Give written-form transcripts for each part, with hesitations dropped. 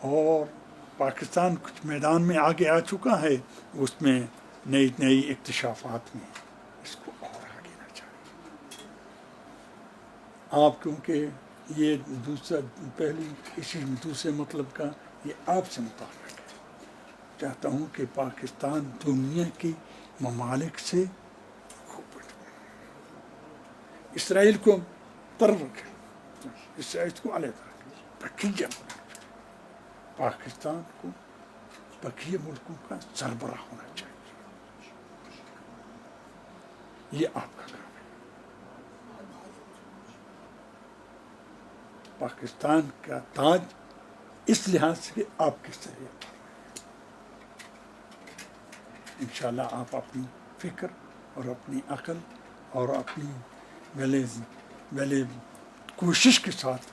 اور پاکستان کچھ میدان میں آگے آ چکا ہے، اس میں نئی نئی اکتشافات میں اس کو اور آگے نہ چاہیے. آپ کیونکہ یہ دوسرے مطلب کا یہ آپ سے متعلق ہے. چاہتا ہوں کہ پاکستان دنیا کی ممالک سے خوب اسرائیل کو طرف رکھے، اسرائیل کو علیحدہ رکھے، بقیہ پاکستان کو بقیہ ملکوں کا سربراہ ہونا چاہیے. یہ آپ کا کام ہے. پاکستان کا تاج اس لحاظ سے آپ کی سریت انشاءاللہ آپ اپنی فکر اور اپنی عقل اور اپنی ویلے کوشش کے ساتھ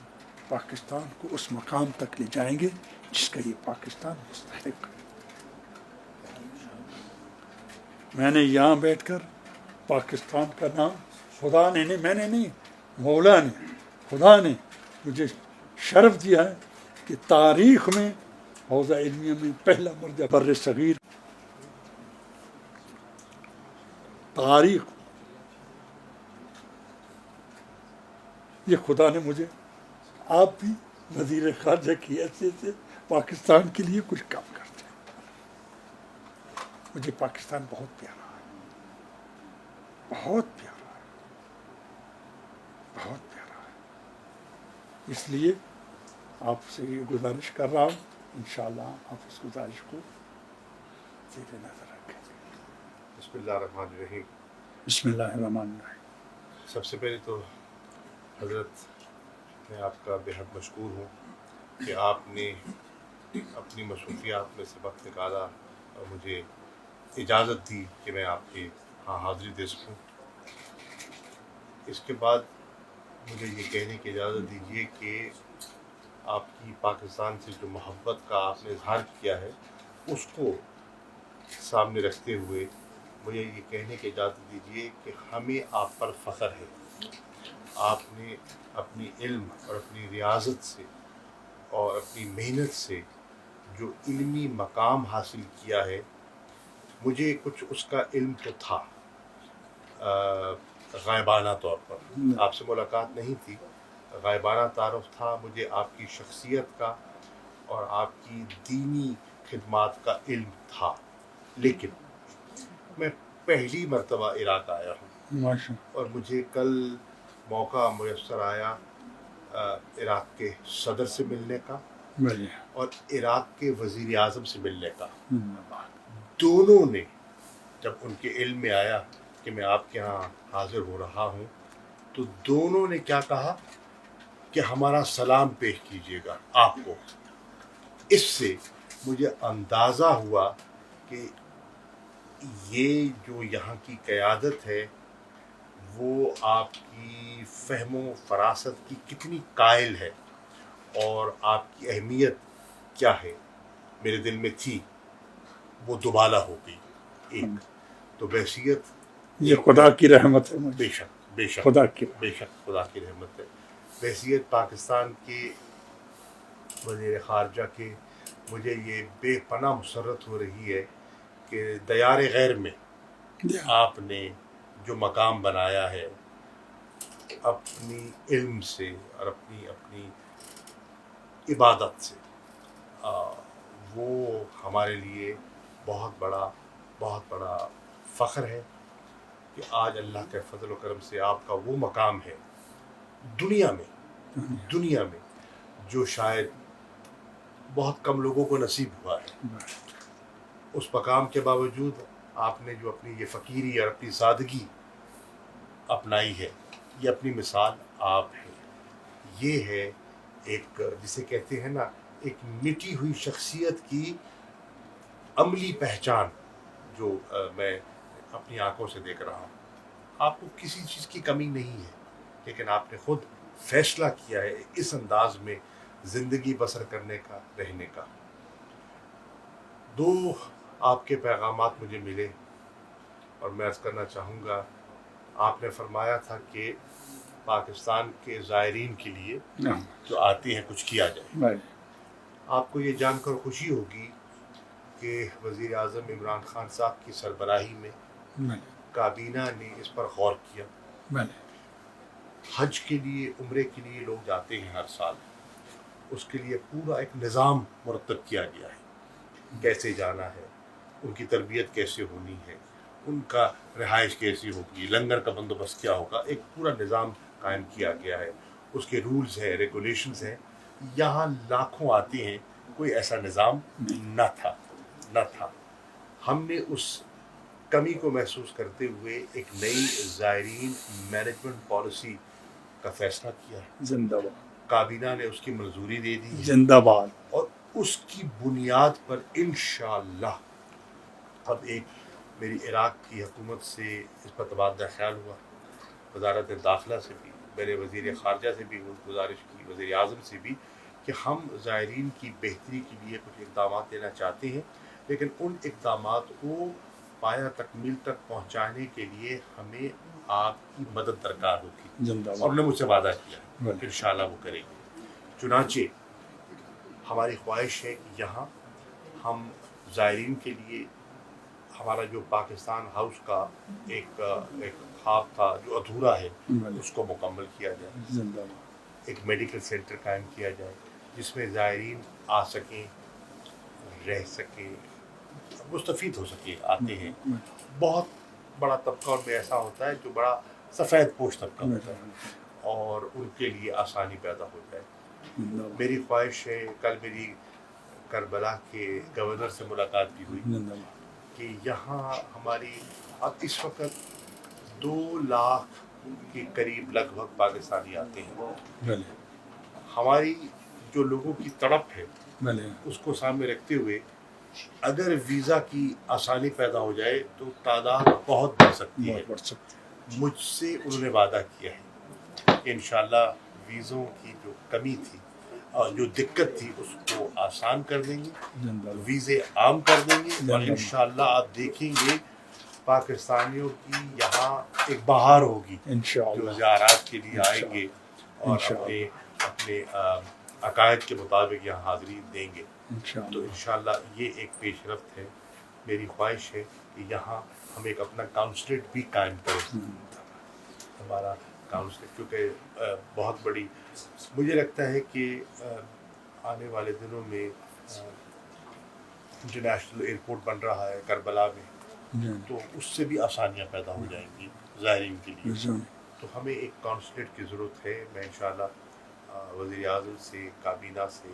پاکستان کو اس مقام تک لے جائیں گے جس کا یہ پاکستان مستحق ہے. میں نے یہاں بیٹھ کر پاکستان کا نام خدا نے نہیں، میں نے نہیں، مولا نے، خدا نے مجھے شرف دیا ہے کہ تاریخ میں حوزہ علمیہ میں پہلا مرجع بر صغیر تاریخ، یہ خدا نے مجھے، آپ بھی وزیر خارجہ کی حیثیت سے پاکستان کے لیے کچھ کام کرتے ہیں. مجھے پاکستان بہت پیارا ہے، بہت پیارا ہے، بہت پیارا ہے. اس لیے آپ سے یہ گزارش کر رہا ہوں، انشاءاللہ آپ اس گزارش کو زیر نظر رکھیں. بسم اللہ الرحمن الرحیم. بسم اللہ الرحمن الرحیم. سب سے پہلے تو حضرت میں آپ کا بے حد مشکور ہوں کہ آپ نے اپنی مصروفیات میں سے وقت نکالا اور مجھے اجازت دی کہ میں آپ کے ہاں حاضری دے سکوں. اس کے بعد مجھے یہ کہنے کی اجازت دیجیے کہ آپ کی پاکستان سے جو محبت کا آپ نے اظہار کیا ہے اس کو سامنے رکھتے ہوئے مجھے یہ کہنے کی اجازت دیجیے کہ ہمیں آپ پر فخر ہے. آپ نے اپنی علم اور اپنی ریاضت سے اور اپنی محنت سے جو علمی مقام حاصل کیا ہے، مجھے کچھ اس کا علم تو تھا غائبانہ طور پر، آپ سے ملاقات نہیں تھی، غائبانہ تعارف تھا مجھے آپ کی شخصیت کا اور آپ کی دینی خدمات کا علم تھا. لیکن میں پہلی مرتبہ عراق آیا ہوں اور مجھے کل موقع میسر آیا عراق کے صدر سے ملنے کا اور عراق کے وزیر اعظم سے ملنے کا. دونوں نے جب ان کے علم میں آیا کہ میں آپ کے ہاں حاضر ہو رہا ہوں تو دونوں نے کیا کہا کہ ہمارا سلام پیش کیجیے گا آپ کو. اس سے مجھے اندازہ ہوا کہ یہ جو یہاں کی قیادت ہے وہ آپ کی فہم و فراست کی کتنی قائل ہے اور آپ کی اہمیت کیا ہے میرے دل میں تھی، وہ دوبالا ہو گئی. ایک تو بحثیت یہ خدا کی رحمت ہے، بے شک بے شک خدا کی بے شک خدا کی رحمت ہے. بحثیت پاکستان کے وزیر خارجہ کے مجھے یہ بے پناہ مسرت ہو رہی ہے کہ دیار غیر میں آپ نے جو مقام بنایا ہے اپنی علم سے اور اپنی عبادت سے، وہ ہمارے لیے بہت بڑا فخر ہے کہ آج اللہ کے فضل و کرم سے آپ کا وہ مقام ہے دنیا میں جو شاید بہت کم لوگوں کو نصیب ہوا ہے. اس مقام کے باوجود آپ نے جو اپنی یہ فقیری اور اپنی سادگی اپنائی ہے، یہ اپنی مثال آپ ہے. یہ ہے ایک جسے کہتے ہیں نا ایک مٹی ہوئی شخصیت کی عملی پہچان جو میں اپنی آنکھوں سے دیکھ رہا ہوں. آپ کو کسی چیز کی کمی نہیں ہے لیکن آپ نے خود فیصلہ کیا ہے اس انداز میں زندگی بسر کرنے کا، رہنے کا. دو آپ کے پیغامات مجھے ملے اور میں عرض کرنا چاہوں گا. آپ نے فرمایا تھا کہ پاکستان کے زائرین کے لیے جو آتے ہیں کچھ کیا جائے. آپ کو یہ جان کر خوشی ہوگی کہ وزیر اعظم عمران خان صاحب کی سربراہی میں کابینہ نے اس پر غور کیا. حج کے لیے، عمرے کے لیے لوگ جاتے ہیں ہر سال، اس کے لیے پورا ایک نظام مرتب کیا گیا ہے، کیسے جانا ہے، ان کی تربیت کیسے ہونی ہے، ان کا رہائش کیسی ہوگی، لنگر کا بندوبست کیا ہوگا، ایک پورا نظام قائم کیا گیا ہے. اس کے رولز ہیں، ریگولیشنز ہیں. یہاں لاکھوں آتے ہیں، کوئی ایسا نظام نہ تھا. ہم نے اس کمی کو محسوس کرتے ہوئے ایک نئی زائرین مینجمنٹ پالیسی کا فیصلہ کیا ہے. زندہ باد. کابینہ نے اس کی منظوری دے دی ہے. زندہ باد. اور اس کی بنیاد پر انشاءاللہ اب ایک میری عراق کی حکومت سے اس پر تبادلہ خیال ہوا، وزارت داخلہ سے بھی، میں نے وزیر خارجہ سے بھی گزارش کی، وزیر اعظم سے بھی، کہ ہم زائرین کی بہتری کے لیے کچھ اقدامات لینا چاہتے ہیں، لیکن ان اقدامات کو پایہ تکمیل تک پہنچانے کے لیے ہمیں آپ کی مدد درکار ہوگی. اور نے مجھ سے وعدہ کیا کہ انشاءاللہ وہ کریں گے. چنانچہ ہماری خواہش ہے کہ یہاں ہم زائرین کے لیے ہمارا جو پاکستان ہاؤس کا ایک خواب تھا جو ادھورا ہے، اس کو مکمل کیا جائے. ایک میڈیکل سینٹر قائم کیا جائے جس میں زائرین آ سکیں، رہ سکیں، مستفید ہو سکیں. آتے ہیں بہت بڑا طبقہ ان میں ایسا ہوتا ہے جو بڑا سفید پوش طبقہ ہوتا ہے، اور ان کے لیے آسانی پیدا ہو جائے. میری خواہش ہے، کل میری کربلا کے گورنر سے ملاقات بھی ہوئی کہ یہاں ہماری اب اس وقت 2 لاکھ کے قریب لگ بھگ پاکستانی آتے ہیں. ہماری جو لوگوں کی تڑپ ہے اس کو سامنے رکھتے ہوئے اگر ویزا کی آسانی پیدا ہو جائے تو تعداد بہت بڑھ سکتی ہے. مجھ سے انہوں نے وعدہ کیا ہے کہ انشاءاللہ ویزوں کی جو کمی تھی اور جو دقت تھی اس کو آسان کر دیں گے، ویزے عام کر دیں گے، اور انشاءاللہ آپ دیکھیں گے پاکستانیوں کی یہاں ایک بہار ہوگی جو زیارات کے لیے آئیں گے اور اپنے عقائد کے مطابق یہاں حاضری دیں گے. تو انشاءاللہ یہ ایک پیش رفت ہے. میری خواہش ہے کہ یہاں ہم ایک اپنا کانسلیٹ بھی قائم کریں. ہمارا کانسلیٹ کیونکہ بہت بڑی، مجھے لگتا ہے کہ آنے والے دنوں میں انٹرنیشنل ایئرپورٹ بن رہا ہے کربلا میں، تو اس سے بھی آسانیاں پیدا ہو جائیں گی زائرین کے لیے. تو ہمیں ایک کانسلیٹ کی ضرورت ہے. میں انشاءاللہ وزیر اعظم سے، کابینہ سے،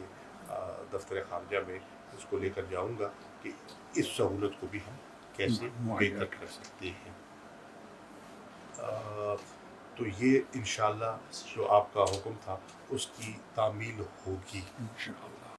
دفتر خارجہ میں اس کو لے کر جاؤں گا کہ اس سہولت کو بھی ہم کیسے بہتر کر سکتے ہیں. تو یہ انشاءاللہ جو آپ کا حکم تھا اس کی تعمیل ہوگی.